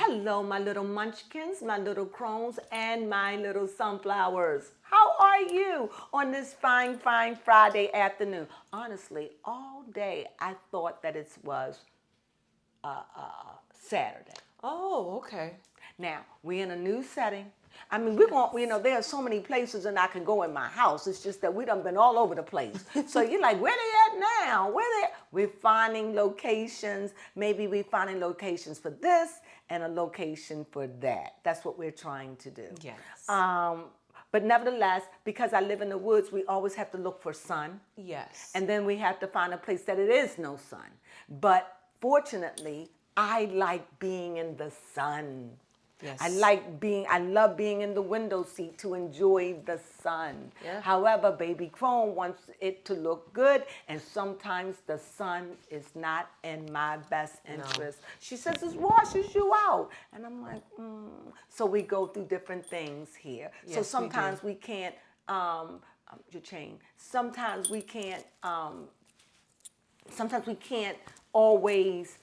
Hello, my little munchkins, my little crones, and my little sunflowers. How are you on this fine, fine Friday afternoon? Honestly, all day I thought that it was Saturday. Oh, okay. Now, we're in a new setting. I mean, we're going, there are so many places and I can go in my house. It's just that we done been all over the place. So you're like, where they at now? Where they at? We're finding locations. Maybe we're finding locations for this and a location for that. That's what we're trying to do. Yes. But nevertheless, because I live in the woods, we always have to look for sun. Yes. And then we have to find a place that it is no sun. But fortunately, I like being in the sun. Yes. I love being in the window seat to enjoy the sun. Yeah. However, baby Crone wants it to look good, and sometimes the sun is not in my best interest. No. She says it washes you out. And I'm like, So we go through different things here. Yes, so sometimes we can't, your chain, sometimes we can't always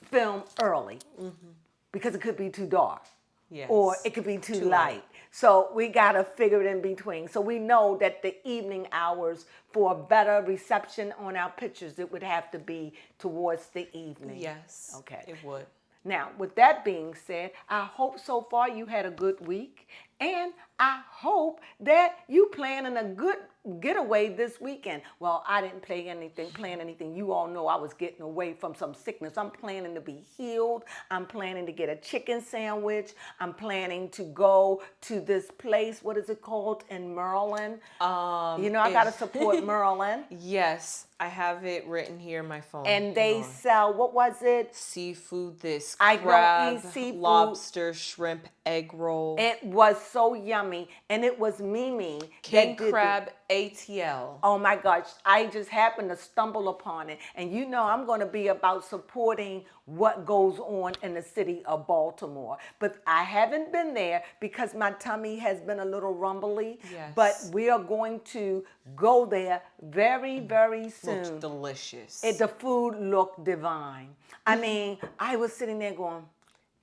film early. Mm-hmm. Because it could be too dark. Yes. Or it could be too light. So we got to figure it in between. So we know that the evening hours for a better reception on our pictures, it would have to be towards the evening. Yes. Okay. It would. Now, with that being said, I hope so far you had a good week. And I hope that you planning a good getaway this weekend. Well, I didn't plan anything. You all know I was getting away from some sickness. I'm planning to be healed. I'm planning to get a chicken sandwich. I'm planning to go to this place. What is it called in Maryland? I got to support Maryland. Yes, I have it written here on my phone. And they sell, what was it? Seafood, this I crab, don't eat seafood. lobster, shrimp, egg roll. It was so yummy. And it was Mimi. King crab ATL. Oh my gosh, I just happened to stumble upon it. And I'm going to be about supporting what goes on in the city of Baltimore. But I haven't been there because my tummy has been a little rumbly. Yes. But we are going to go there very, very soon. Looks delicious. The food looked divine. I mean, I was sitting there going,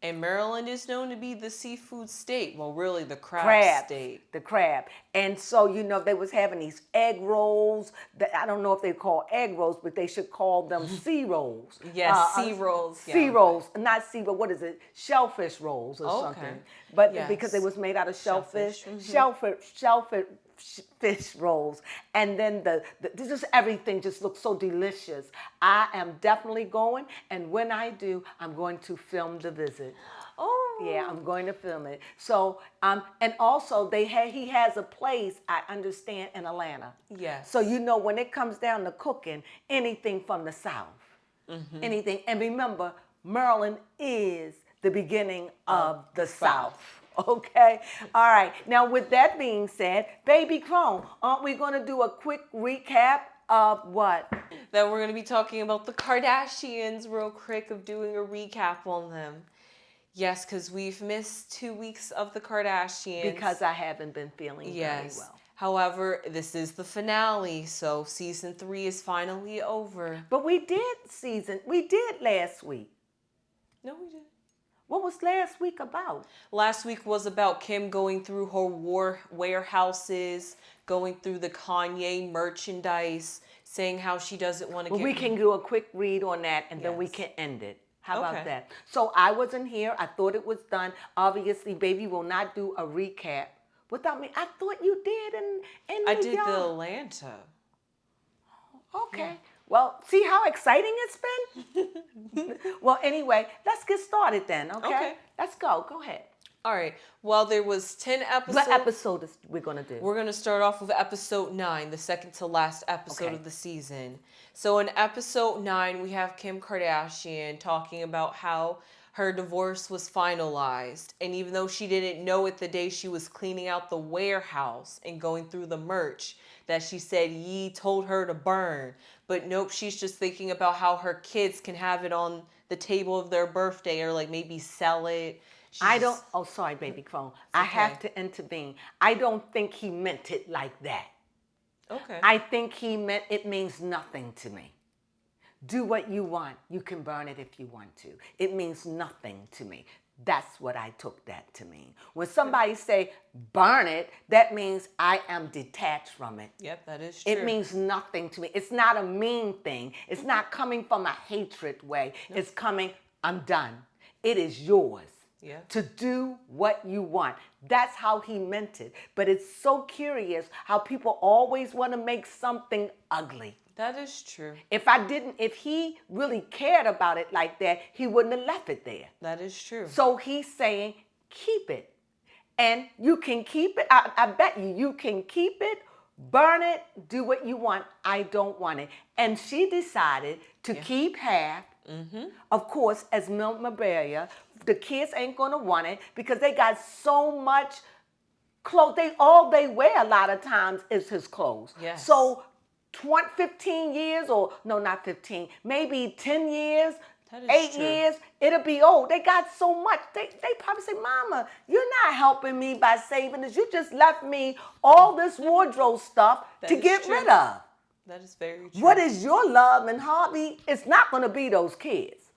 and Maryland is known to be the seafood state. Well, really the crab state. The crab. And so, they was having these egg rolls. That I don't know if they call egg rolls, but they should call them sea rolls. Yes, sea rolls. Sea rolls. Not sea, but what is it? Shellfish rolls or something. But because it was made out of shellfish. Shellfish fish rolls, and then just everything just looks so delicious. I am definitely going, and when I do, I'm going to film the visit. Oh, yeah, I'm going to film it. So, and also he has a place, I understand, in Atlanta. Yes. So when it comes down to cooking, anything from the South, anything, and remember, Maryland is the beginning of the South. Okay. All right. Now, with that being said, baby Crone, aren't we going to do a quick recap of what? That we're going to be talking about the Kardashians real quick, of doing a recap on them. Yes, because we've missed 2 weeks of the Kardashians. Because I haven't been feeling very well. However, this is the finale, so season 3 is finally over. But we did last week. No, we didn't. What was last week about? Last week was about Kim going through her warehouses, going through the Kanye merchandise, saying how she doesn't want to we can do a quick read on that, and then we can end it. How about that? So I wasn't here. I thought it was done. Obviously, baby will not do a recap without me. I thought you did in New York. I did the Atlanta. Okay. Yeah. Well, see how exciting it's been? Well, anyway, let's get started then, okay? Let's go. Go ahead. All right. Well, there was 10 episodes. What episode is we're going to do? We're going to start off with episode 9, the second to last episode of the season. So in episode 9, we have Kim Kardashian talking about how her divorce was finalized. And even though she didn't know it the day she was cleaning out the warehouse and going through the merch, that she said Ye told her to burn. But nope, she's just thinking about how her kids can have it on the table of their birthday, or like maybe sell it. Sorry, baby Crone. I have to intervene. I don't think he meant it like that. Okay. I think he meant it means nothing to me. Do what you want. You can burn it if you want to. It means nothing to me. That's what I took that to mean. When somebody say burn it, that means I am detached from it. Yep, that is true. It means nothing to me. It's not a mean thing. It's not coming from a hatred way. Nope. It's coming, I'm done. It is yours. Yeah. To do what you want. That's how he meant it. But it's so curious how people always want to make something ugly. That is true. If he really cared about it like that, he wouldn't have left it there. That is true. So he's saying, keep it. And you can keep it. I bet you can keep it, burn it, do what you want. I don't want it. And she decided to keep half. Mm-hmm. Of course, as memorabilia, the kids ain't going to want it because they got so much clothes. All they wear a lot of times is his clothes. Yes. So 15 years, or no, not 15, maybe 10 years, 8 years, it'll be old. They got so much. They probably say, Mama, you're not helping me by saving this. You just left me all this wardrobe stuff to get rid of. That is very true. What is your love and hobby? It's not going to be those kids.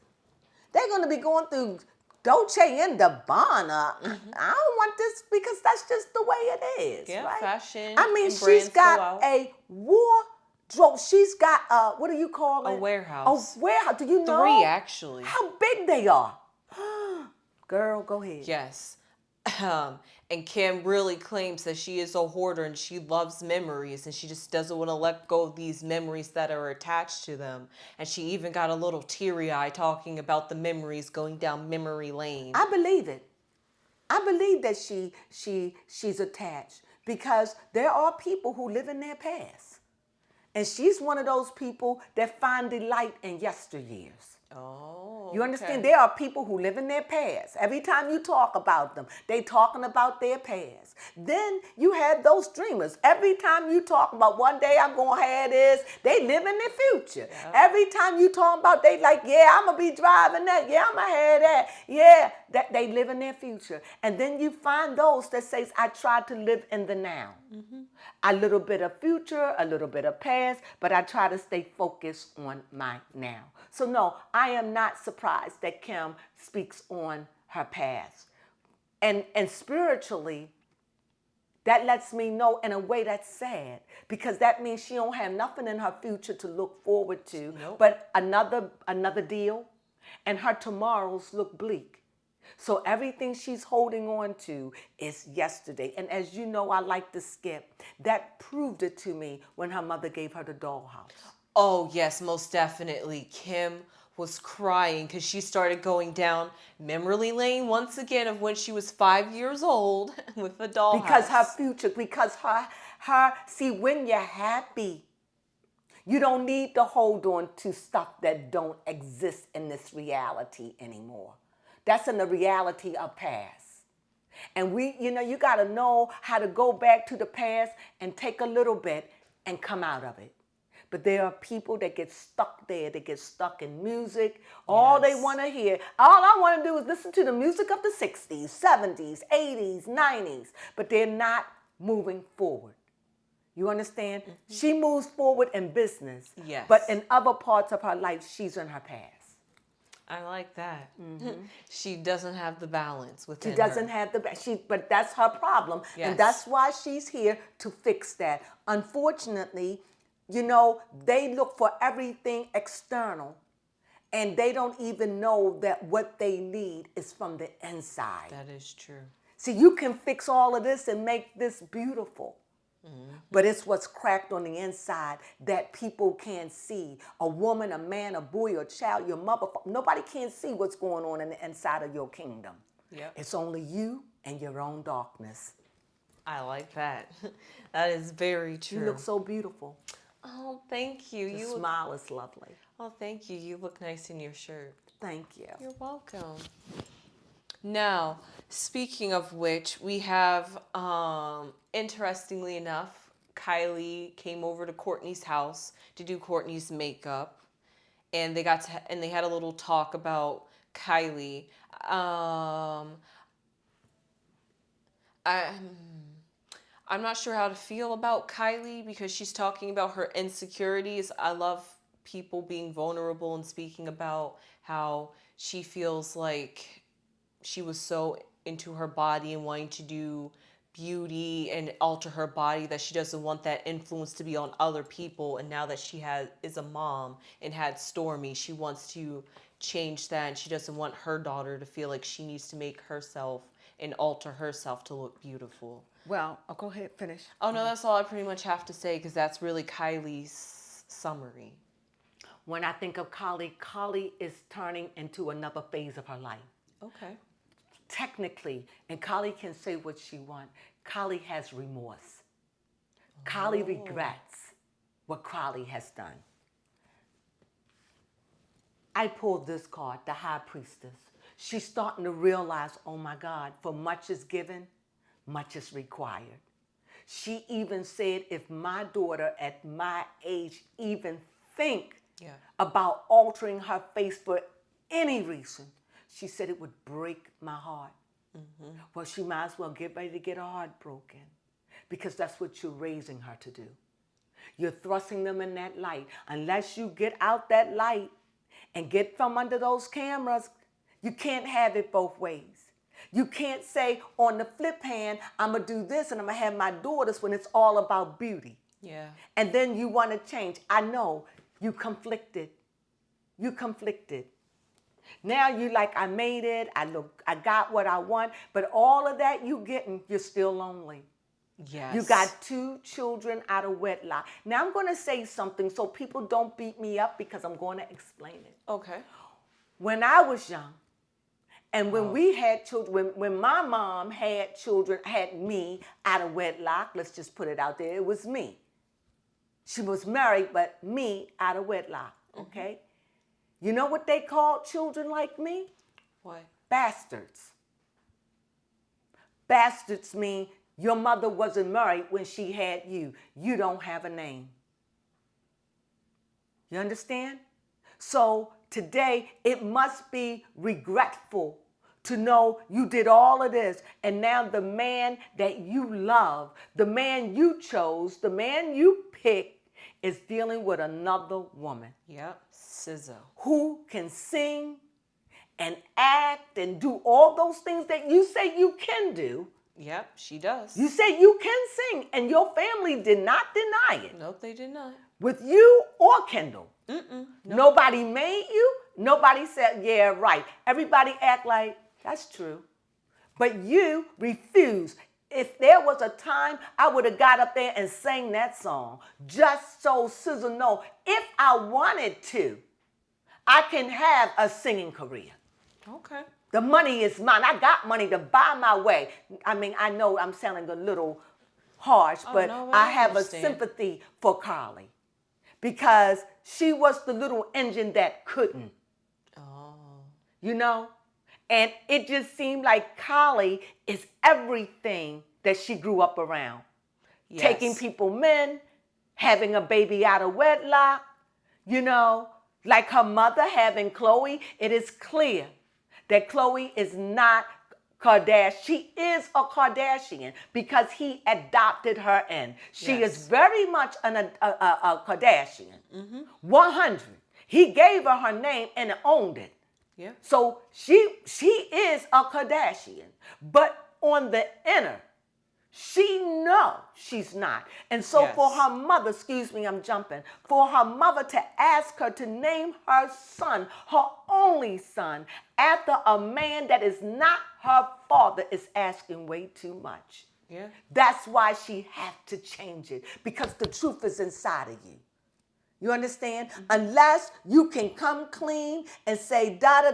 They're going to be going through Dolce and Gabbana. Mm-hmm. I don't want this because that's just the way it is. Yeah, right? Fashion. I mean, she's got a wardrobe. She's got what do you call it? A warehouse. A warehouse. Do you know? 3, actually. How big they are. Girl, go ahead. Yes. And Kim really claims that she is a hoarder and she loves memories and she just doesn't want to let go of these memories that are attached to them. And she even got a little teary-eye talking about the memories going down memory lane. I believe it. I believe that she's attached because there are people who live in their past. And she's one of those people that find delight in yesteryears. Oh, you understand? Okay. There are people who live in their past. Every time you talk about them, they talking about their past. Then you have those dreamers. Every time you talk about one day I'm going to have this, they live in their future. Yeah. Every time you talk about they like, yeah, I'm going to be driving that. Yeah, I'm going to have that. Yeah, that they live in their future. And then you find those that says, I try to live in the now. Mm-hmm. A little bit of future, a little bit of past, but I try to stay focused on my now. So no, I am not surprised that Kim speaks on her past. And spiritually, that lets me know in a way that's sad because that means she don't have nothing in her future to look forward to, nope. But another deal, and her tomorrows look bleak. So everything she's holding on to is yesterday. And as you know, I like to skip. That proved it to me when her mother gave her the dollhouse. Oh, yes, most definitely. Kim was crying because she started going down memory lane once again of when she was 5 years old with the dollhouse. Because her future, because see, when you're happy, you don't need to hold on to stuff that don't exist in this reality anymore. That's in the reality of past. And you got to know how to go back to the past and take a little bit and come out of it. But there are people that get stuck there. They get stuck in music. All they want to hear. All I want to do is listen to the music of the 60s, 70s, 80s, 90s. But they're not moving forward. You understand? Mm-hmm. She moves forward in business. Yes. But in other parts of her life, she's in her past. I like that. Mm-hmm. She doesn't have the balance within her. She doesn't have but that's her problem. Yes. And that's why she's here to fix that. Unfortunately, they look for everything external and they don't even know that what they need is from the inside. That is true. See, you can fix all of this and make this beautiful. Mm-hmm. But it's what's cracked on the inside that people can't see. A woman, a man, a boy, a child, your mother, nobody can see what's going on in the inside of your kingdom. Yep. It's only you and your own darkness. I like that. That is very true. You look so beautiful. Oh, thank you. Your smile is lovely. Oh, thank you. You look nice in your shirt. Thank you. You're welcome. Now, speaking of which, we have, interestingly enough, Kylie came over to Courtney's house to do Courtney's makeup, and they had a little talk about Kylie. I'm not sure how to feel about Kylie because she's talking about her insecurities. I love people being vulnerable and speaking about how she feels like she was so into her body and wanting to do beauty and alter her body that she doesn't want that influence to be on other people. And now that she is a mom and had Stormy, she wants to change that, and she doesn't want her daughter to feel like she needs to make herself and alter herself to look beautiful. Well, I'll go ahead, finish. Oh no, that's all I pretty much have to say, because that's really Kylie's summary. When I think of Kylie is turning into another phase of her life. Okay. Technically, and Kylie can say what she wants, Kylie has remorse. Kylie regrets what Kylie has done. I pulled this card, the High Priestess. She's starting to realize, oh my God, for much is given, much is required. She even said, if my daughter at my age even think about altering her face for any reason, she said it would break my heart. Mm-hmm. Well, she might as well get ready to get her heart broken, because that's what you're raising her to do. You're thrusting them in that light. Unless you get out that light and get from under those cameras, you can't have it both ways. You can't say on the flip hand, I'm going to do this and I'm going to have my daughters, when it's all about beauty. Yeah. And then you want to change. I know you conflicted. You conflicted. Now you like, I made it, I got what I want, but all of that you getting, you're still lonely. Yes. You got 2 children out of wedlock. Now I'm going to say something so people don't beat me up, because I'm going to explain it. Okay. When I was young, and when we had children, when my mom had children, had me out of wedlock, let's just put it out there, it was me. She was married, but me out of wedlock, okay? You know what they called children like me? What? Bastards. Bastards mean your mother wasn't married when she had you. You don't have a name. You understand? So today, it must be regretful to know you did all of this, and now the man that you love, the man you chose, the man you picked, is dealing with another woman. Yep, SZA. Who can sing and act and do all those things that you say you can do. Yep, she does. You say you can sing, and your family did not deny it. Nope, they did not. With you or Kendall. Nope. Nobody made you. Nobody said, yeah, right. Everybody act like, that's true. But you refuse. If there was a time, I would have got up there and sang that song. Just so SZA know, if I wanted to, I can have a singing career. Okay. The money is mine. I got money to buy my way. I mean, I know I'm sounding a little harsh, but no, I have understand. a sympathy for Carly, because she was the little engine that couldn't. Oh. You know? And it just seemed like Carly is everything that she grew up around. Yes. Taking people men, having a baby out of wedlock, you know, like her mother having Chloe. It is clear that Chloe is not Kardashian. She is a Kardashian because he adopted her in. She is very much a Kardashian. 100. He gave her her name and owned it. Yeah. So she is a Kardashian. But on the inner, she knows she's not. And so for her mother, excuse me, I'm jumping, for her mother to ask her to name her son, her only son, after a man that is not her father, is asking way too much. Yeah. That's why she had to change it, because the truth is inside of you. You understand? Unless you can come clean and say that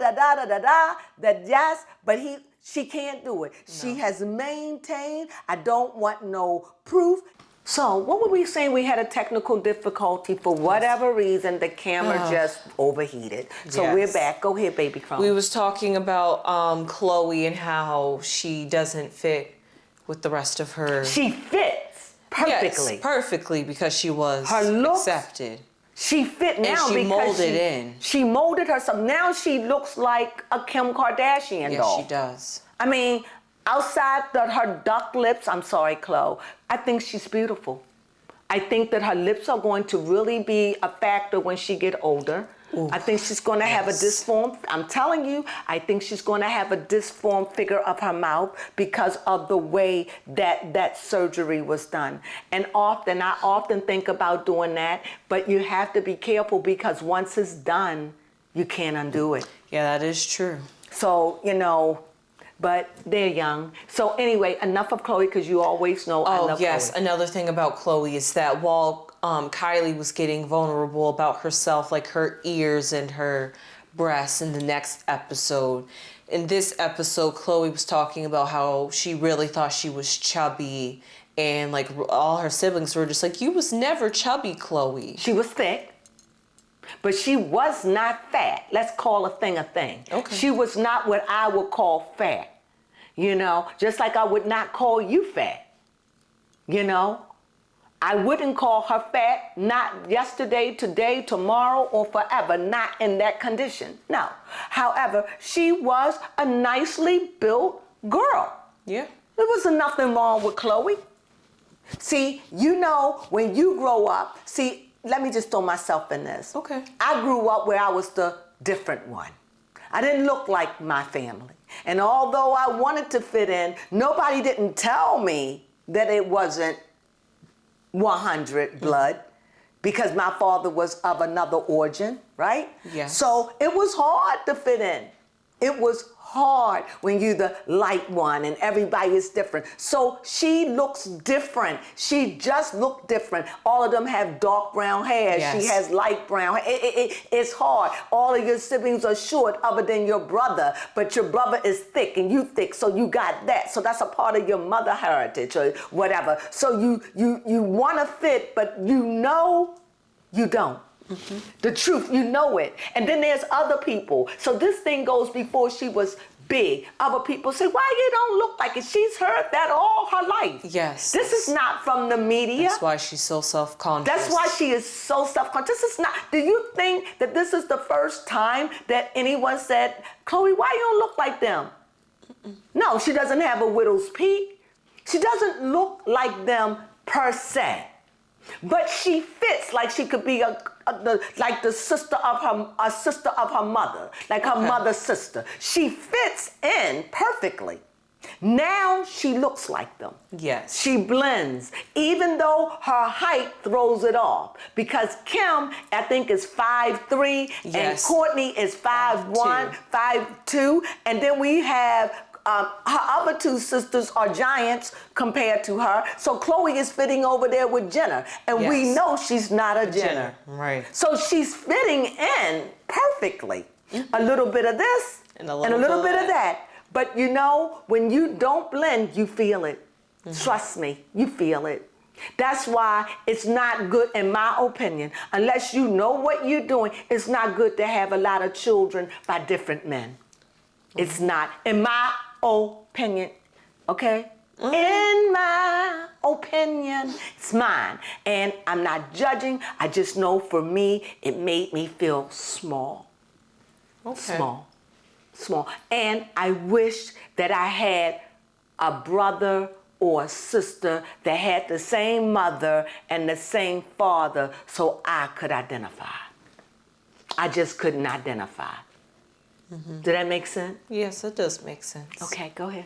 yes, but she can't do it. No. She has maintained, I don't want no proof. So what were we saying? We had a technical difficulty for whatever reason. The camera just overheated. So we're back. Go ahead, baby Crones. We was talking about Chloe and how she doesn't fit with the rest of her. She fits perfectly. Yes, perfectly, because she was her looks, accepted. She fit now and she because molded in. She molded herself. Now she looks like a Kim Kardashian doll. Yes, she does. I mean, outside her duck lips, I'm sorry, Chloe, I think she's beautiful. I think that her lips are going to really be a factor when she get older. Ooh, I think she's going to have a disformed, I'm telling you, I think she's going to have a disformed figure of her mouth because of the way that surgery was done. And I often think about doing that, but you have to be careful because once it's done, you can't undo it. Yeah, that is true. So, but they're young. So anyway, enough of Khloe because you always know I love yes. Khloe. Another thing about Khloe is that while Kylie was getting vulnerable about herself, like her ears and her breasts in the next episode, in this episode, Khloe was talking about how she really thought she was chubby, and like all her siblings were just like, you was never chubby, Khloe. She was thick, but she was not fat. Let's call a thing a thing. Okay. She was not what I would call fat. Just like I would not call you fat. I wouldn't call her fat, not yesterday, today, tomorrow, or forever, not in that condition. No. However, she was a nicely built girl. Yeah. There was nothing wrong with Khloe. See, when you grow up, let me just throw myself in this. Okay. I grew up where I was the different one. I didn't look like my family. And although I wanted to fit in, nobody didn't tell me that it wasn't 100 blood because my father was of another origin, right? Yes. So it was hard to fit in. It was hard when you're the light one and everybody is different. So she looks different. She just looked different. All of them have dark brown hair. Yes. She has light brown hair. It's hard. All of your siblings are short other than your brother, but your brother is thick and you thick, so you got that. So that's a part of your mother heritage or whatever. So you want to fit, but you don't. Mm-hmm. The truth, it. And then there's other people. So this thing goes before she was big. Other people say, why you don't look like it? She's heard that all her life. Yes. This is not from the media. That's why she's so self-conscious. That's why she is so self-conscious. This is not, do you think that this is the first time that anyone said, Khloe, why you don't look like them? Mm-mm. No, she doesn't have a widow's peak. She doesn't look like them per se. But she fits like she could be like the sister of her mother, like her mother's sister. She fits in perfectly. Now she looks like them. Yes. She blends, even though her height throws it off. Because Kim, I think, is 5'3", yes, and Courtney is 5'1", 5'2", and then we have her other two sisters are giants compared to her. So Khloe is fitting over there with Jenner. And we know she's not a Jenner. Right. So she's fitting in perfectly. Mm-hmm. A little bit of this and a little bit of that. But when you don't blend, you feel it. Mm-hmm. Trust me, you feel it. That's why it's not good, in my opinion, unless you know what you're doing, it's not good to have a lot of children by different men. Mm-hmm. It's not, in my opinion, okay? Mm-hmm. In my opinion, it's mine. And I'm not judging. I just know for me, it made me feel small. Okay. Small. And I wish that I had a brother or a sister that had the same mother and the same father so I could identify. I just couldn't identify. Mm-hmm. Did that make sense? Yes, it does make sense. Okay, go ahead.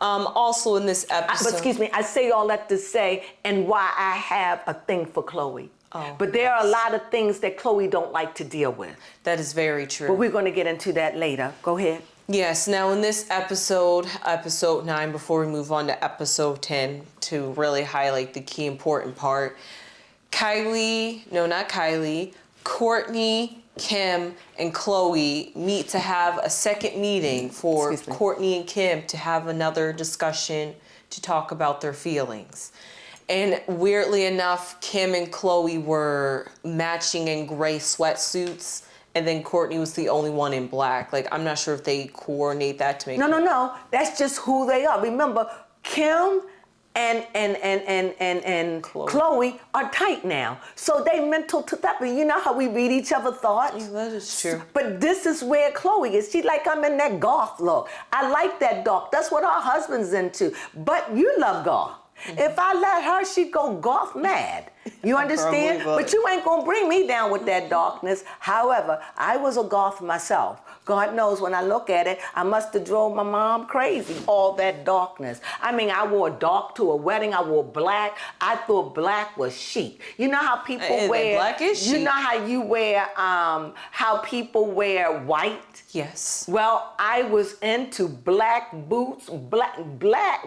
Also in this episode... But excuse me, I say all that to say and why I have a thing for Khloe. Oh, but there are a lot of things that Khloe don't like to deal with. That is very true. But we're going to get into that later. Go ahead. Yes, now in this episode 9, before we move on to episode 10, to really highlight the key important part, Kourtney, Kim, and Khloe meet to have a second meeting for Kourtney and Kim to have another discussion to talk about their feelings. And weirdly enough, Kim and Khloe were matching in gray sweatsuits, and then Kourtney was the only one in black. Like, I'm not sure if they coordinate that to make... No. That's just who they are. Remember, Kim and Khloe are tight now. So they mental together. You know how we read each other's thoughts? Yeah, that is true. But this is where Khloe is. She's like, I'm in that goth look. I like that dark. That's what our husband's into. But you love goth. If I let her, she'd go golf mad. You understand? Probably would. But you ain't gonna bring me down with that darkness. However, I was a goth myself. God knows when I look at it, I must have drove my mom crazy, all that darkness. I mean, I wore dark to a wedding, I wore black. I thought black was chic. You know how people wear, black is chic. you know how you wear, how people wear white? Yes. Well, I was into black boots, black.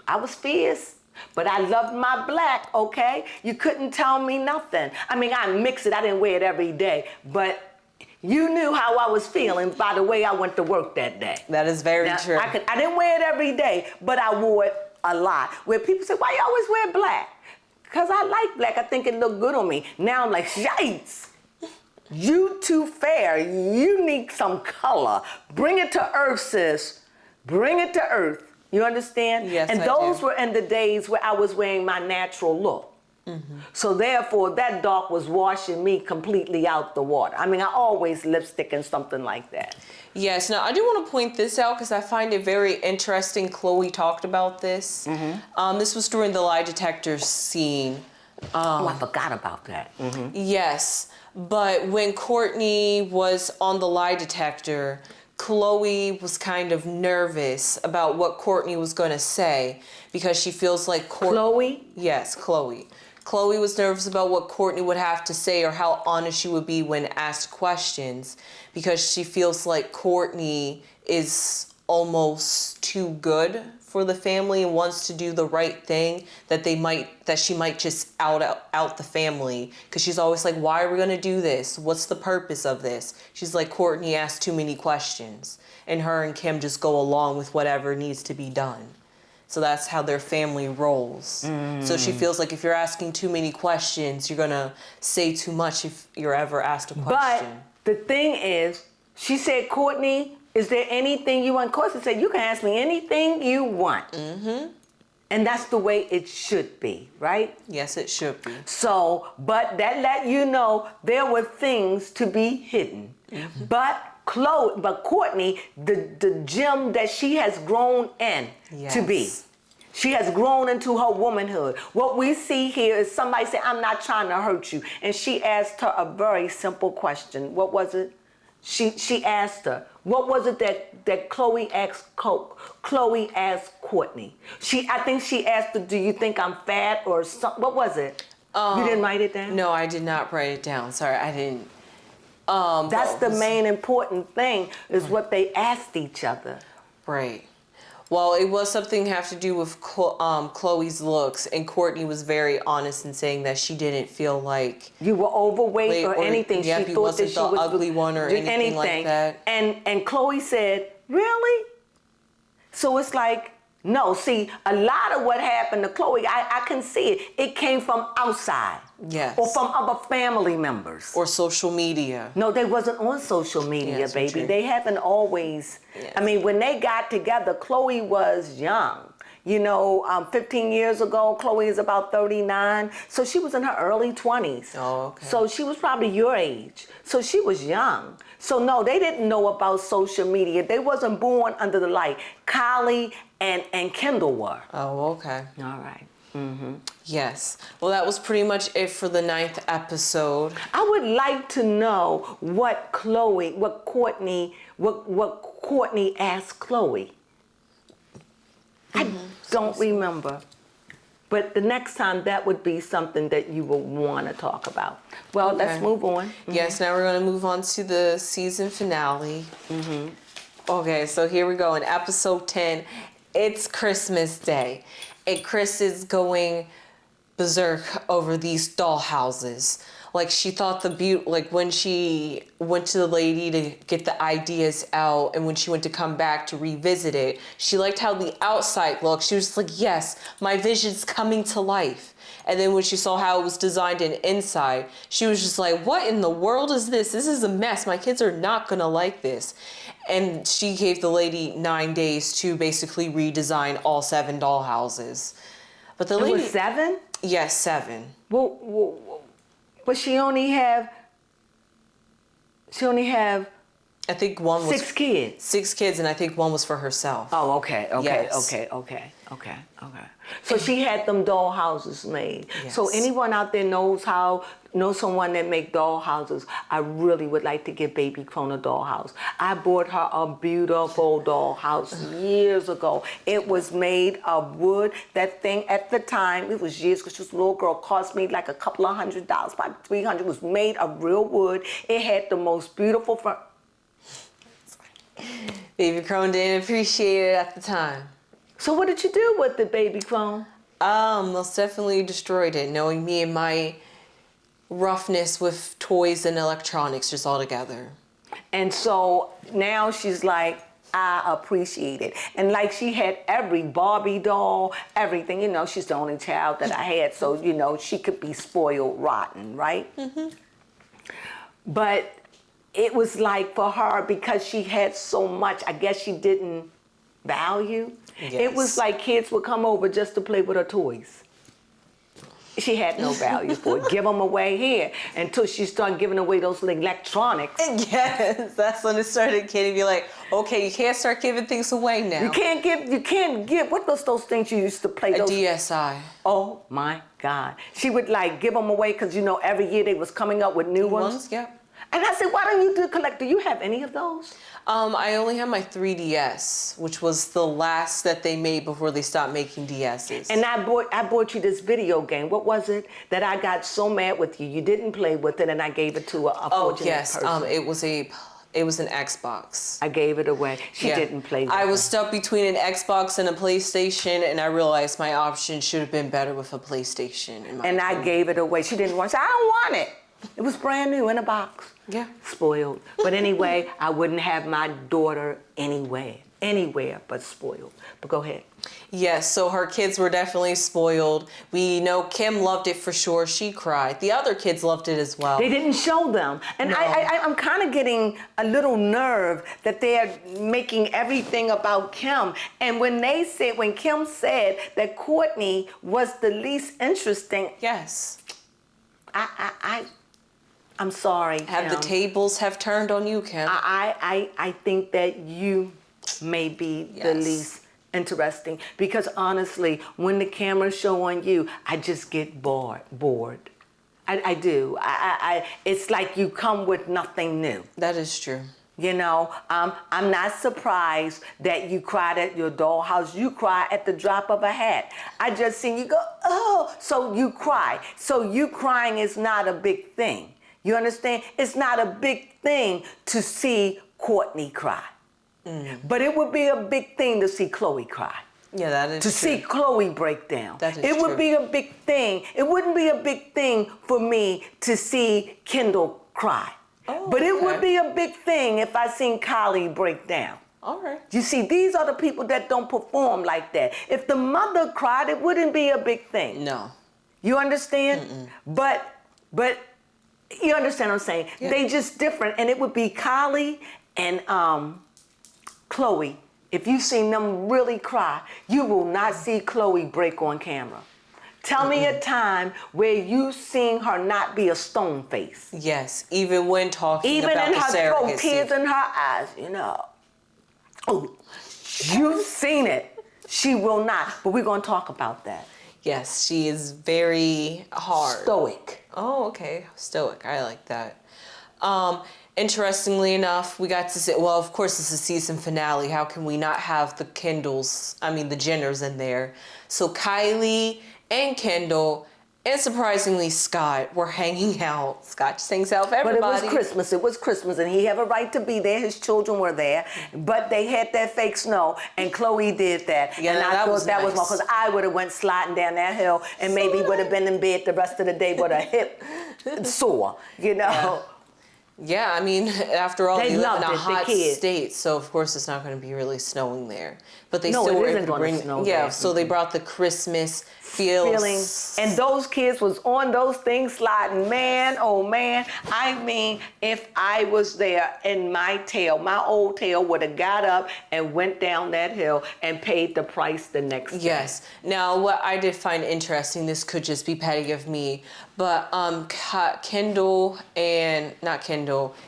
I was fierce, but I loved my black, okay? You couldn't tell me nothing. I mean, I mixed it. I didn't wear it every day, but you knew how I was feeling by the way I went to work that day. That is very true. I didn't wear it every day, but I wore it a lot. Where people say, why you always wear black? Because I like black. I think it looked good on me. Now I'm like, yikes. You too fair. You need some color. Bring it to earth, sis. Bring it to earth. You understand? Yes, and those were in the days where I was wearing my natural look. Mm-hmm. So therefore, that dark was washing me completely out the water. I mean, I always lipstick and something like that. Yes. Now, I do want to point this out because I find it very interesting. Chloe talked about this. Mm-hmm. This was during the lie detector scene. I forgot about that. Mm-hmm. Yes. But when Courtney was on the lie detector, Chloe was kind of nervous about what Courtney was going to say because she feels like Chloe? Yes, Chloe. Chloe was nervous about what Courtney would have to say or how honest she would be when asked questions because she feels like Courtney is almost too good for the family and wants to do the right thing, that she might just out the family because she's always like, why are we going to do this? What's the purpose of this? She's like, Courtney asks too many questions and her and Kim just go along with whatever needs to be done. So that's how their family rolls. So she feels like if you're asking too many questions, you're going to say too much if you're ever asked a question. But the thing is, she said, Courtney, is there anything you want? Courtney said, you can ask me anything you want. Mm-hmm. And that's the way it should be, right? Yes, it should be. So, but that let you know there were things to be hidden. Mm-hmm. But Courtney, the gem that she has grown in to be. She has grown into her womanhood. What we see here is somebody say, I'm not trying to hurt you. And she asked her a very simple question. What was it? She asked her, what was it that Chloe asked Courtney? I think she asked her, do you think I'm fat or something? What was it? You didn't write it down? No, I did not write it down. Sorry, I didn't. That's the main important thing is what they asked each other. Right. Well, it was something have to do with Chloe's looks, and Courtney was very honest in saying that she didn't feel like you were overweight or anything. Yeah, she thought that she was the ugly one or anything like that. And Chloe said, "Really?" So it's like, no. See, a lot of what happened to Chloe, I can see it. It came from outside. Yes. Or from other family members. Or social media. No, they wasn't on social media, baby. True. They haven't always. Yes. I mean, when they got together, Chloe was young. 15 years ago, Chloe is about 39. So she was in her early 20s. Oh, okay. So she was probably your age. So she was young. So no, they didn't know about social media. They wasn't born under the light. Kylie and Kendall were. Oh, okay. All right. Mm-hmm. Yes. Well, that was pretty much it for the 9th episode. I would like to know what Courtney asked Chloe. I don't remember. But the next time, that would be something that you would want to talk about. Well, okay. Let's move on. Mm-hmm. Yes, now we're going to move on to the season finale. Mm-hmm. Okay, so here we go. In episode 10, it's Christmas Day. And Chris is going berserk over these doll houses. Like, she thought when she went to the lady to get the ideas out and when she went to come back to revisit it, she liked how the outside looked. She was just like, yes, my vision's coming to life. And then when she saw how it was designed and inside, she was just like, what in the world is this? This is a mess. My kids are not going to like this. And she gave the lady 9 days to basically redesign all 7 doll houses. But the lady... It was 7? Yes, 7. Well, but she only have I think one was 6 kids. 6 kids, and I think one was for herself. Oh, okay. Yes. Okay. So she had them doll houses made. So Yes. anyone out there knows someone that make doll houses, I really would like to give baby Crone a doll house. I bought her a beautiful doll house years ago. It was made of wood. That thing at the time, it was years because she was a little girl, cost me like a couple of $100, about $300. It was made of real wood. It had the most beautiful front. Baby Crone didn't appreciate it at the time. So what did you do with the baby Crone? Most definitely destroyed it, knowing me and my roughness with toys and electronics just all together. And so now she's like, I appreciate it. And like she had every Barbie doll, everything, she's the only child that I had. So, she could be spoiled rotten, right? Mm-hmm. But it was like for her, because she had so much, I guess she didn't value. Yes. It was like kids would come over just to play with her toys. She had no value for it. Give them away here until she started giving away those electronics. Yes, that's when it started getting me like, okay, you can't start giving things away now. You can't give, what was those things you used to play? A Those DSi. Oh my God. She would give them away because, every year they was coming up with new ones. Yep. And I said, why don't you collect? Do you have any of those? I only have my 3DS, which was the last that they made before they stopped making DSs. And I bought you this video game. What was it that I got so mad with you? You didn't play with it, and I gave it to a fortunate person. It was an Xbox. I gave it away. She didn't play with it. I was stuck between an Xbox and a PlayStation, and I realized my option should have been better with a PlayStation. And I gave it away. She didn't want it. I said, I don't want it. It was brand new in a box. Yeah. Spoiled. But anyway, I wouldn't have my daughter anywhere but spoiled. But go ahead. Yes, so her kids were definitely spoiled. We know Kim loved it for sure. She cried. The other kids loved it as well. They didn't show them. And No. I'm kind of getting a little nerve that they're making everything about Kim. And when Kim said that Courtney was the least interesting, Yes. I'm sorry, Have Kim. the tables have turned on you, Kim? I think that you may be the least interesting, because honestly, when the cameras show on you, I just get bored. I do. It's like you come with nothing new. That is true. I'm not surprised that you cried at your dollhouse. You cry at the drop of a hat. I just seen you go, oh, so you cry. So you crying is not a big thing. You understand? It's not a big thing to see Courtney cry. But it would be a big thing to see Chloe cry. Yeah, that is to true. see Chloe break down. That is it would true. be a big thing. It wouldn't be a big thing for me to see Kendall cry. Oh, but it okay. would be a big thing if I seen Kylie break down. All right. You see, these are the people that don't perform like that. If the mother cried, it wouldn't be a big thing. No. You understand? But you understand what I'm saying? Yeah. They just different, and it would be Kylie and Chloe. If you've seen them really cry, you will not see Chloe break on camera. Tell me a time where you seen her not be a stone face. Yes, even when talking Even about in the her throat, surrogacy. tears in her eyes, Oh, you've seen it. She will not. But we're going to talk about that. Yes, she is very hard. Stoic. Oh, okay. Stoic. I like that. Interestingly enough, we got to see, well, of course, it's a season finale. How can we not have the Jenners in there? So Kylie and Kendall, and surprisingly Scott, were hanging out. Scott just hangs out with everybody. But it was Christmas, and he had a right to be there. His children were there, but they had that fake snow, and Chloe did that. Yeah, and I that thought was that was nice. more, because I would have went sliding down that hill and maybe would have been in bed the rest of the day with a hip sore, Yeah, I mean, after all, They they live in loved a it, the hot kids. state, so of course it's not going to be really snowing there. But they No, still it were isn't able to gonna bring, snow yeah. there. So they brought the Christmas feelings. And those kids was on those things sliding. Man, oh man. I mean, if I was there and my old tail would have got up and went down that hill and paid the price the next day. Yes. Now, what I did find interesting, this could just be petty of me, But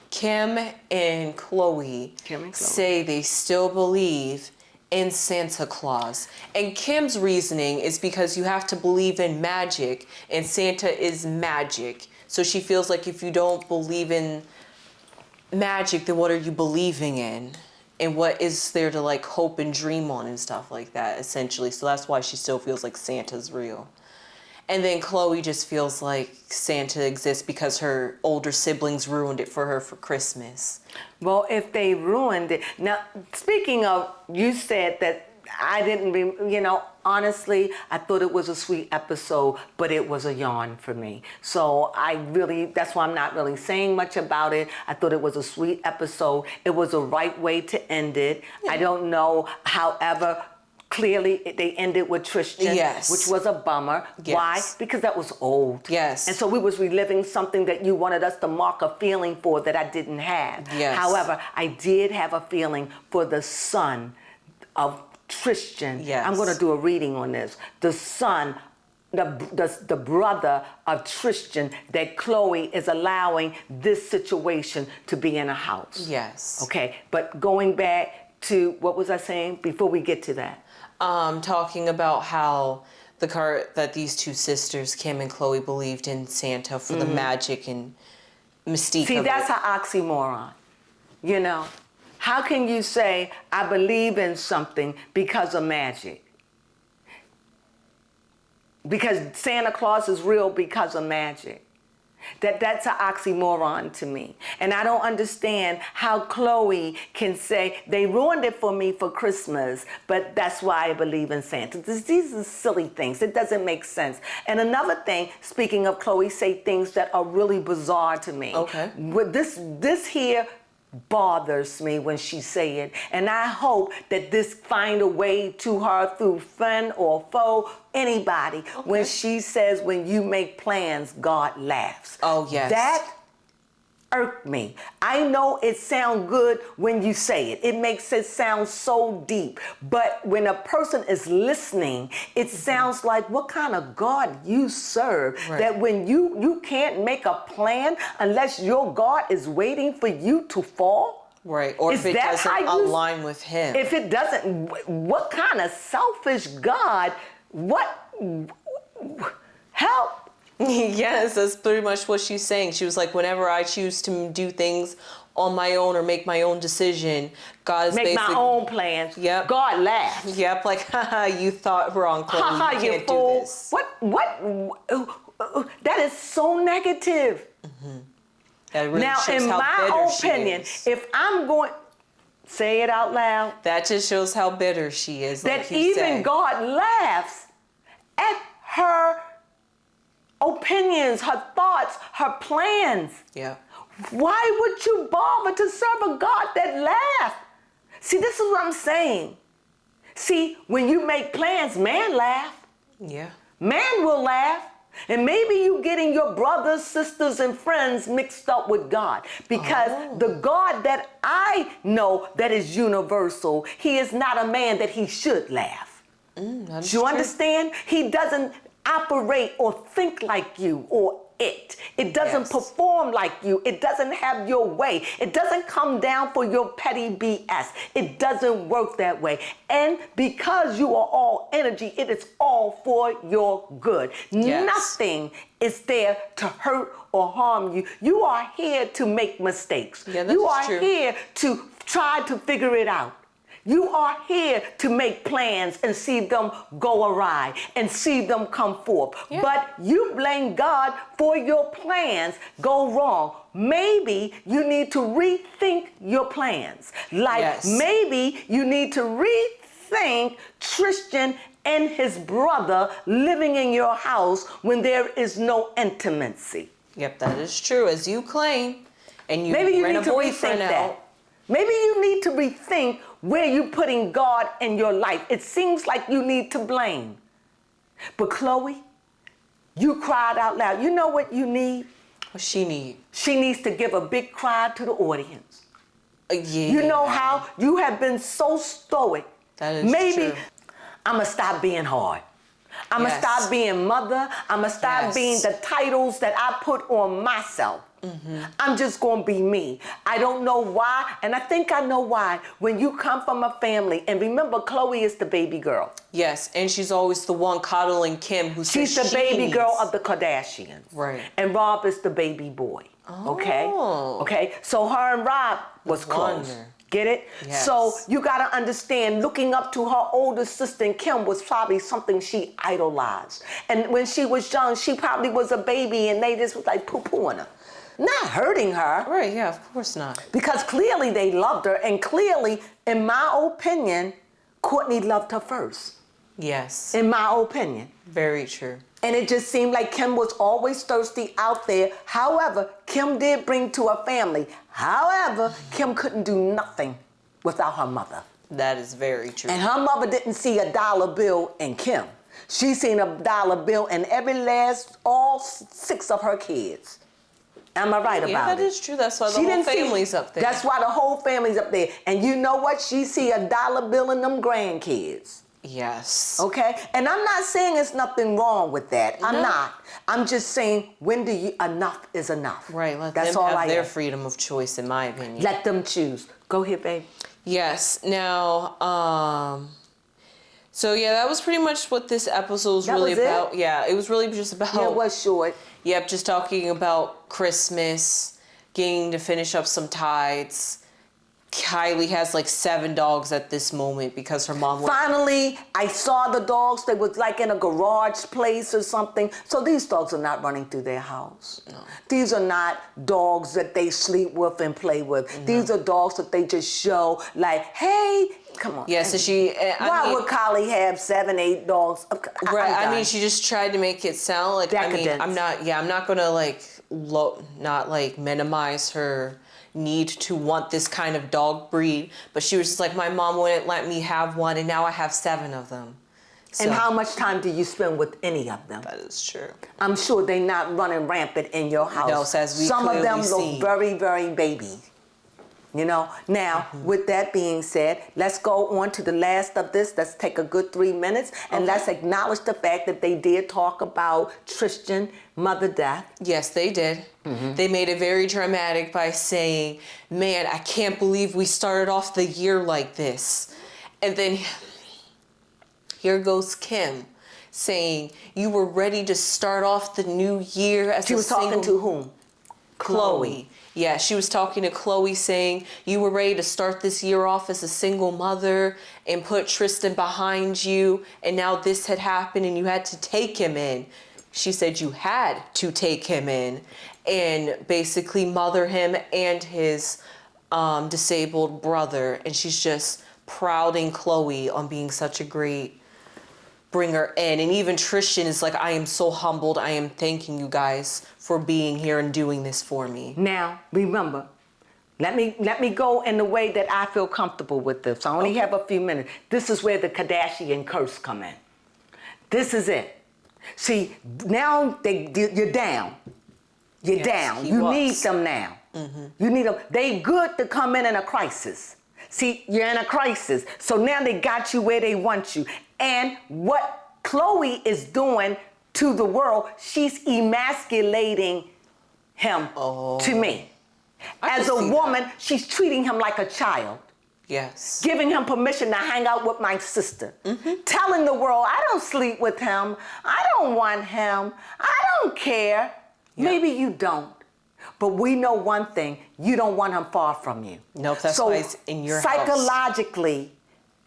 Kim and Chloe say they still believe in Santa Claus. And Kim's reasoning is because you have to believe in magic, and Santa is magic. So she feels like if you don't believe in magic, then what are you believing in? And what is there to like hope and dream on and stuff like that, essentially. So that's why she still feels like Santa's real. And then Chloe just feels like Santa exists because her older siblings ruined it for her for Christmas. Well, if they ruined it. Now, speaking of, you said that I didn't, honestly, I thought it was a sweet episode, but it was a yawn for me. So that's why I'm not really saying much about it. I thought it was a sweet episode. It was a right way to end it. Yeah. I don't know, however, clearly they ended with Tristan, yes, which was a bummer. Yes. Why? Because that was old. Yes. And so we was reliving something that you wanted us to mark a feeling for that I didn't have. Yes. However, I did have a feeling for the son of Tristan. Yes. I'm going to do a reading on this. The son, the brother of Tristan, that Chloe is allowing this situation to be in a house. Yes. Okay, but going back to, what was I saying before we get to that? Talking about how that these two sisters, Kim and Chloe, believed in Santa for the magic and mystique. See, that's an oxymoron. How can you say, I believe in something because of magic? Because Santa Claus is real because of magic. That's an oxymoron to me. And I don't understand how Chloe can say, they ruined it for me for Christmas, but that's why I believe in Santa. These are silly things. It doesn't make sense. And another thing, speaking of Chloe, say things that are really bizarre to me. Okay. With this here bothers me when she say it, and I hope that this find a way to her through friend or foe, anybody. Okay. When she says, when you make plans, God laughs. Oh, yes. That irked me. I know it sounds good when you say it. It makes it sound so deep. But when a person is listening, it sounds like what kind of God you serve. Right. That when you can't make a plan unless your God is waiting for you to fall. Right. Or if it doesn't align with him. If it doesn't, what kind of selfish God, help? Yes, that's pretty much what she's saying. She was like, whenever I choose to do things on my own or make my own decision, God is make my own plans. Yep. God laughs. Yep, like, haha, you thought wrong, Chloe. Haha, you can't fool. do this. What? That is so negative. Mm-hmm. That really now, shows in how my bitter opinion, if I'm going, say it out loud. That just shows how bitter she is. That like you even say. God laughs at her opinions, her thoughts, her plans. Yeah. Why would you bother to serve a God that laughs? See, this is what I'm saying. See, when you make plans, man laugh. Yeah. Man will laugh. And maybe you getting your brothers, sisters, and friends mixed up with God. Because the God that I know that is universal, he is not a man that he should laugh. Do you understand? He doesn't operate or think like you or it. It doesn't perform like you. It doesn't have your way. It doesn't come down for your petty BS. It doesn't work that way. And because you are all energy, it is all for your good. Yes. Nothing is there to hurt or harm you. You are here to make mistakes. Yeah, that's you are true. here to try to figure it out. You are here to make plans and see them go awry and see them come forth. Yeah. But you blame God for your plans go wrong. Maybe you need to rethink your plans. Like maybe you need to rethink Tristan and his brother living in your house when there is no intimacy. Yep, that is true, as you claim. And you maybe you rent need a to boyfriend rethink out. that. Maybe you need to rethink where you're putting God in your life. It seems like you need to blame. But Chloe, you cried out loud. You know what you need? What she need? She needs to give a big cry to the audience. Yeah. You know how you have been so stoic. That is Maybe true. I'm going to stop being hard. I'm going to Yes. stop being mother. I'm going to stop Yes. being the titles that I put on myself. I'm just going to be me. I don't know why, and I think I know why. When you come from a family, and remember, Chloe is the baby girl. Yes, and she's always the one coddling Kim who says She's the she baby girl needs- of the Kardashians. Right. And Rob is the baby boy. Okay? Oh. Okay? So her and Rob was close. wonder. Get it? Yes. So you got to understand, looking up to her older sister Kim was probably something she idolized. And when she was young, she probably was a baby and they just was like poo-pooing her. Not hurting her. Right, yeah, of course not. Because clearly they loved her. And clearly, in my opinion, Courtney loved her first. Yes. In my opinion. Very true. And it just seemed like Kim was always thirsty out there. However, Kim did bring to her family. However, Kim couldn't do nothing without her mother. That is very true. And her mother didn't see a dollar bill in Kim. She seen a dollar bill in all 6 of her kids. Am I right about it? Yeah, that is true. That's why the whole family's up there. That's why the whole family's up there. And you know what? She see a dollar bill in them grandkids. Yes. Okay? And I'm not saying there's nothing wrong with that. I'm not. I'm just saying, when do you, enough is enough. Right, let That's them all have their am. freedom of choice, in my opinion. Let them choose. Go ahead, babe. Yes. Now, so yeah, that was pretty much what this episode was That really was it? about. Yeah, it was really just about. Yeah, it was short. Yep, just talking about Christmas, getting to finish up some tides. Kylie has like 7 dogs at this moment because her mom. Finally, I saw the dogs. They was like in a garage place or something. So these dogs are not running through their house. No. These are not dogs that they sleep with and play with. No. These are dogs that they just show like, hey, come on. Yeah, so she. Why would Kylie have 7, 8 dogs? Right. I mean, she just tried to make it sound like. Decadence. I mean, I'm not. Yeah, I'm not gonna like not like minimize her need to want this kind of dog breed, but she was just like, my mom wouldn't let me have one, and now I have 7 of them. So, And how much time do you spend with any of them? that is true. I'm sure they're not running rampant in your house. No, as we Some of them clearly look see. very, very baby. You know, now with that being said, let's go on to the last of this. Let's take a good 3 minutes and let's acknowledge the fact that they did talk about Tristan mother death. Yes, they did. They made it very dramatic by saying, man, I can't believe we started off the year like this. And then here goes Kim saying, you were ready to start off the new year as She a was single... talking to whom? Chloe. Yeah, she was talking to Chloe saying, you were ready to start this year off as a single mother and put Tristan behind you, and now this had happened and you had to take him in. She said you had to take him in and basically mother him and his disabled brother. And she's just prouding Chloe on being such a great bringer in. And even Tristan is like, I am so humbled. I am thanking you guys for being here and doing this for me. Now, remember, let me go in the way that I feel comfortable with this. I only have a few minutes. This is where the Kardashian curse come in. This is it. See, now you're down. You're down. You need them now. You need them. They good to come in a crisis. See, you're in a crisis. So now they got you where they want you. And what Chloe is doing to the world, she's emasculating him to me. As a woman, she's treating him like a child. Yes. Giving him permission to hang out with my sister. Telling the world, I don't sleep with him. I don't want him. I don't care. Yeah. Maybe you don't. But we know one thing, you don't want him far from you. Nope, that's why it's in your house. Psychologically,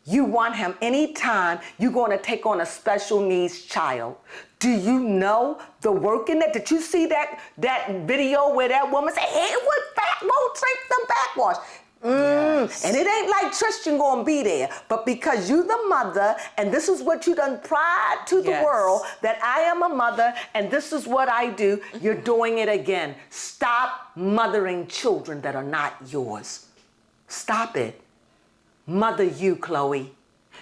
you want him anytime you're going to take on a special needs child. Do you know the work in that? Did you see that video where that woman said, hey, go drink the backwash? Yes. And it ain't like Tristan gonna be there, but because you the mother, and this is what you done pride to the world, that I am a mother, and this is what I do, you're doing it again. Stop mothering children that are not yours. Stop it. Mother you, Chloe.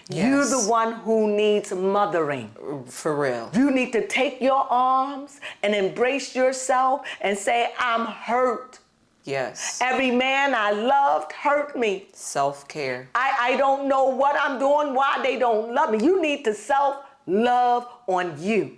Yes. You're the one who needs mothering. For real. You need to take your arms and embrace yourself and say, I'm hurt. Yes. Every man I loved hurt me. Self-care. I don't know what I'm doing, why they don't love me. You need to love on you.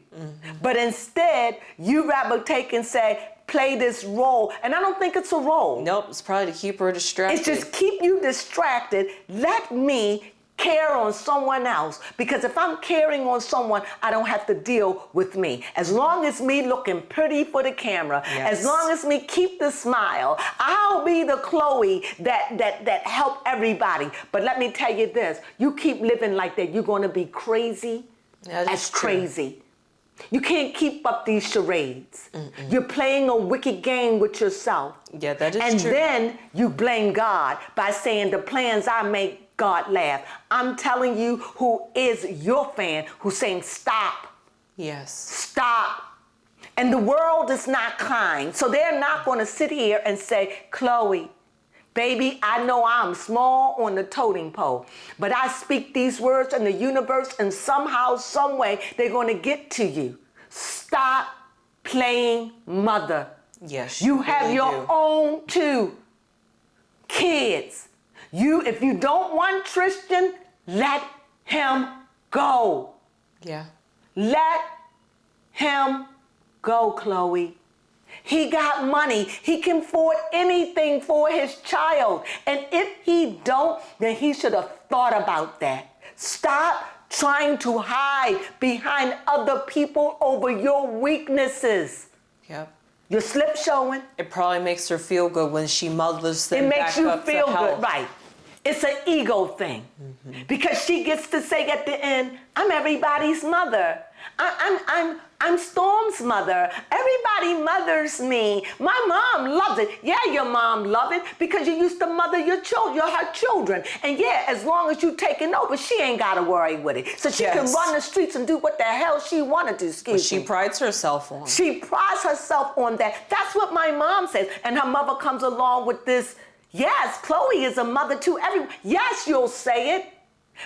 But instead, you rather take and say, play this role. And I don't think it's a role. Nope, it's probably to keep her distracted. It's just keep you distracted. Let me care on someone else, because if I'm caring on someone, I don't have to deal with me. As long as me looking pretty for the camera, Yes. as long as me keep the smile, I'll be the Chloe that help everybody. But let me tell you this, you keep living like that, you're going to be crazy That is as true. crazy. You can't keep up these charades. You're playing a wicked game with yourself. Yeah, that is And true. then you blame God by saying the plans I make, God laugh. I'm telling you, who is your fan, who's saying stop, Yes. stop. And the world is not kind. So they're not going to sit here and say, Chloe, baby, I know I'm small on the totem pole, but I speak these words in the universe, and somehow, some way, they're going to get to you. Stop playing mother. Yes. You have really your do. own 2 kids. If you don't want Tristan, let him go. Yeah. Let him go, Chloe. He got money. He can afford anything for his child. And if he don't, then he should have thought about that. Stop trying to hide behind other people over your weaknesses. Yep. Your slip showing. It probably makes her feel good when she mothers them It back makes you up feel to good, health. right? It's an ego thing, because she gets to say at the end, "I'm everybody's mother. I'm Storm's mother. Everybody mothers me. My mom loves it." Yeah, your mom loves it because you used to mother your children, her children. And yeah, as long as you taking over, she ain't got to worry with it. So she can Yes. run the streets and do what the hell she wanted to. But she prides herself on. She prides herself on that. That's what my mom says. And her mother comes along with this, yes, Chloe is a mother to everyone. Yes, you'll say it.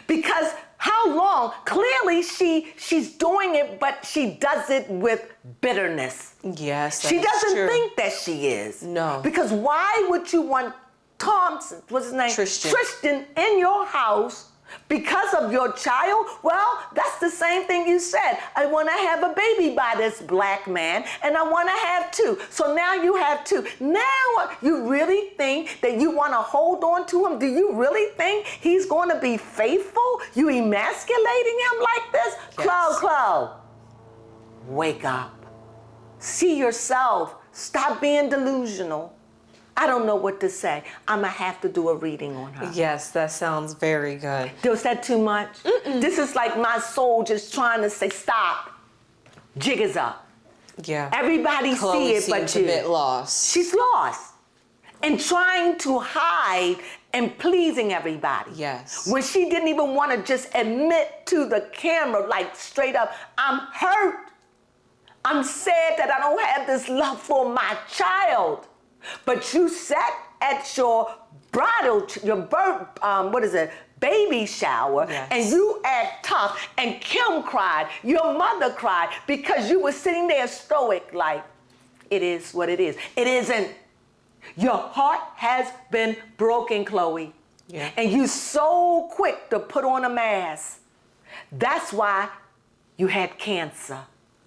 Because how long? Clearly she's doing it, but she does it with bitterness. Yes, She that's doesn't true. think that she is. No. Because why would you want Thompson, what's his name? Tristan. In your house because of your child? Well, that's the same thing you said. I want to have a baby by this black man, and I want to have 2. So now you have 2. Now you really think that you want to hold on to him? Do you really think he's going to be faithful? You emasculating him like this? Yes. Chloe, wake up. See yourself. Stop being delusional. I don't know what to say. I'm going to have to do a reading on her. Yes, that sounds very good. Was that too much? This is like my soul just trying to say, stop. Jig is up. Yeah. Everybody Chloe see it but seems you. a bit lost. She's lost. And trying to hide and pleasing everybody. Yes. When she didn't even want to just admit to the camera, like straight up, I'm hurt. I'm sad that I don't have this love for my child. But you sat at your baby shower, Yes. and you act tough, and Kim cried, your mother cried, because you were sitting there stoic like, it is what it is. It isn't. Your heart has been broken, Chloe. Yeah. And you so quick to put on a mask. That's why you had cancer.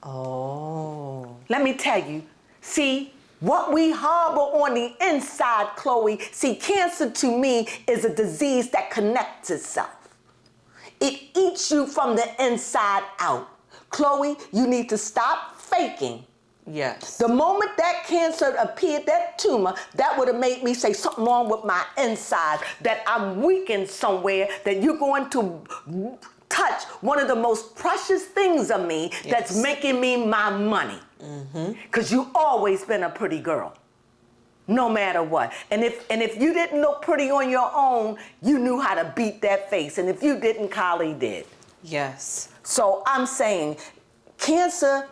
Oh. Let me tell you, see, what we harbor on the inside, Chloe, see, cancer to me is a disease that connects itself. It eats you from the inside out. Chloe, you need to stop faking. Yes. The moment that cancer appeared, that tumor, that would have made me say something wrong with my inside, that I'm weakened somewhere, that you're going to touch one of the most precious things of me that's making me my money. Because you've always been a pretty girl, no matter what. And if you didn't look pretty on your own, you knew how to beat that face. And if you didn't, Kylie did. Yes. So I'm saying cancer,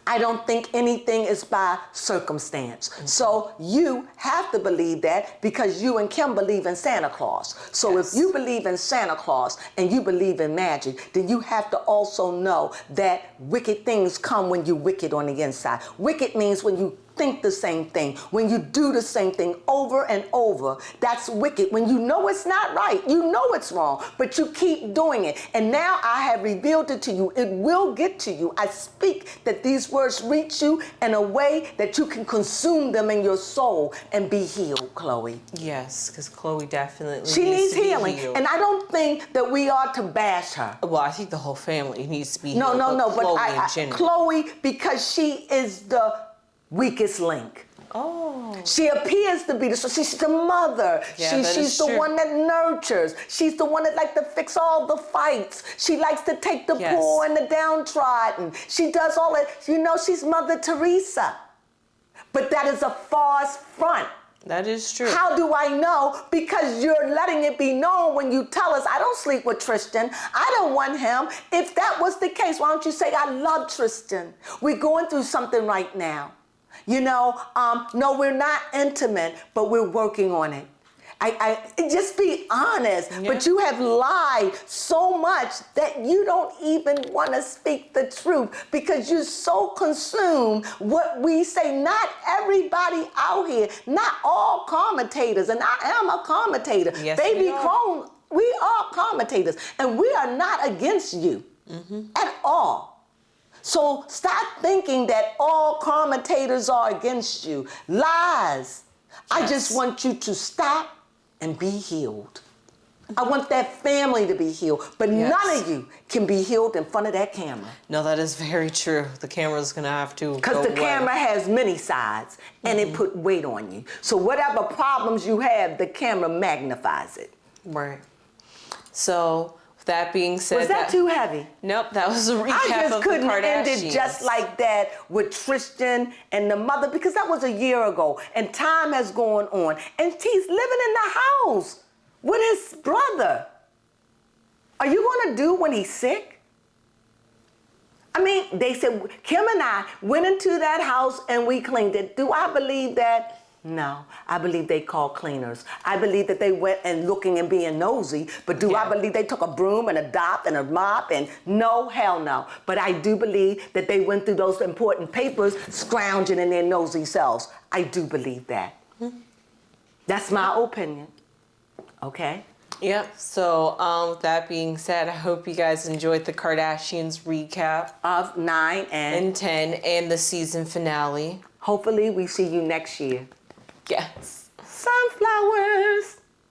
I don't think anything is by circumstance. So you have to believe that because you and Kim believe in Santa Claus. So if you believe in Santa Claus and you believe in magic, then you have to also know that wicked things come when you're wicked on the inside. Wicked means when you think the same thing, when you do the same thing over and over, that's wicked. When you know it's not right, you know it's wrong, but you keep doing it. And now I have revealed it to you. It will get to you. I speak that these words reach you in a way that you can consume them in your soul and be healed, Chloe. Yes, because Chloe definitely She needs to be healing. healed. And I don't think that we are to bash her. Well, I think the whole family needs to be No, healed. but Chloe, because she is the weakest link. Oh. She appears to be she's the mother. Yeah, She's the one that nurtures. She's the one that likes to fix all the fights. She likes to take the poor and the downtrodden. She does all that. You know, she's Mother Teresa. But that is a false front. That is true. How do I know? Because you're letting it be known when you tell us, I don't sleep with Tristan. I don't want him. If that was the case, why don't you say, I love Tristan. We're going through something right now. You know, no, we're not intimate, but we're working on it. Just be honest. Yeah. But you have lied so much that you don't even want to speak the truth because you're so consumed what we say. Not everybody out here, not all commentators, and I am a commentator. Yes, Baby Crone, we are commentators, and we are not against you at all. So stop thinking that all commentators are against you. Lies. Yes. I just want you to stop and be healed. I want that family to be healed, but none of you can be healed in front of that camera. No, that is very true. The camera's gonna have to because the camera has many sides and it put weight on you. So whatever problems you have, the camera magnifies it. Right. So that being said, was that too heavy? Nope, that was a recap of the Kardashians. I just couldn't end it just like that with Tristan and the mother because that was a year ago and time has gone on and he's living in the house with his brother. Are you going to do when he's sick? I mean, they said Kim and I went into that house and we cleaned it. Do I believe that? No, I believe they called cleaners. I believe that they went and looking and being nosy, but do I believe they took a broom and a dop and a mop and no, hell no. But I do believe that they went through those important papers scrounging in their nosy selves. I do believe that. That's my opinion. Okay? Yep, so with that being said, I hope you guys enjoyed the Kardashians recap of 9 and 10 and the season finale. Hopefully we see you next year. Yes. Sunflowers.